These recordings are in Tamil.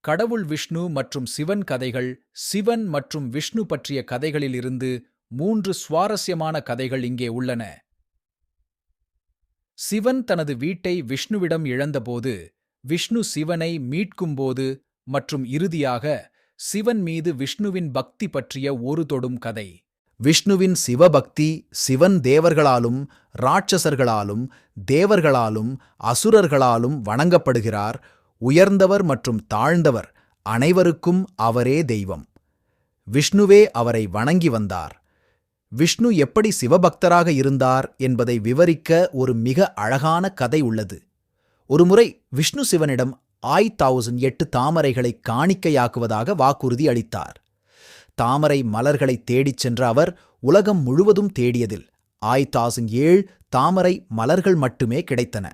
கடவுள் விஷ்ணு மற்றும் சிவன் கதைகள். சிவன் மற்றும் விஷ்ணு பற்றிய கதைகளிலிருந்து 3 சுவாரஸ்யமான கதைகள் இங்கே உள்ளன. சிவன் தனது வீட்டை விஷ்ணுவிடம் இழந்தபோது, விஷ்ணு சிவனை மீட்கும்போது மற்றும் இறுதியாக சிவன் மீது விஷ்ணுவின் பக்தி பற்றிய ஒரு தொடும் கதை. விஷ்ணுவின் சிவபக்தி. சிவன் தேவர்களாலும் ராட்சசர்களாலும் தேவர்களாலும் அசுரர்களாலும் வணங்கப்படுகிறார். உயர்ந்தவர் மற்றும் தாழ்ந்தவர் அனைவருக்கும் அவரே தெய்வம். விஷ்ணுவே அவரை வணங்கி வந்தார். விஷ்ணு எப்படி சிவபக்தராக இருந்தார் என்பதை விவரிக்க ஒரு மிக அழகான கதை உள்ளது. ஒருமுறை விஷ்ணு சிவனிடம் 1008 தாமரைகளை காணிக்கையாக்குவதாக வாக்குறுதி அளித்தார். தாமரை மலர்களை தேடிச் சென்ற அவர் உலகம் முழுவதும் தேடியதில் 1007 தாமரை மலர்கள் மட்டுமே கிடைத்தன.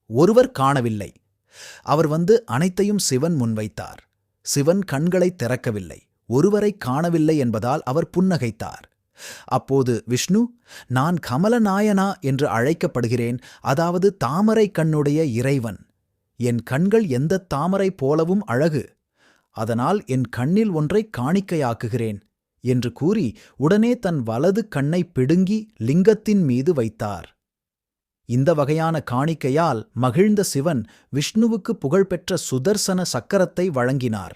ஒருவர் காணவில்லை. அவர் வந்து அனைத்தையும் சிவன் முன்வைத்தார். சிவன் கண்களை திறக்கவில்லை. ஒருவரை காணவில்லை என்பதால் அவர் புன்னகைத்தார். அப்போது விஷ்ணு, நான் கமலநாயனா என்று அழைக்கப்படுகிறேன், அதாவது தாமரை கண்ணுடைய இறைவன். என் கண்கள் எந்த தாமரை போலவும் அழகு. அதனால் என் கண்ணில் ஒன்றை காணிக்கையாக்குகிறேன் என்று கூறி உடனே தன் வலது கண்ணை பிடுங்கி லிங்கத்தின் மீது வைத்தார். இந்த வகையான காணிக்கையால் மகிழ்ந்த சிவன் விஷ்ணுவுக்கு புகழ்பெற்ற சுதர்சன சக்கரத்தை வழங்கினார்.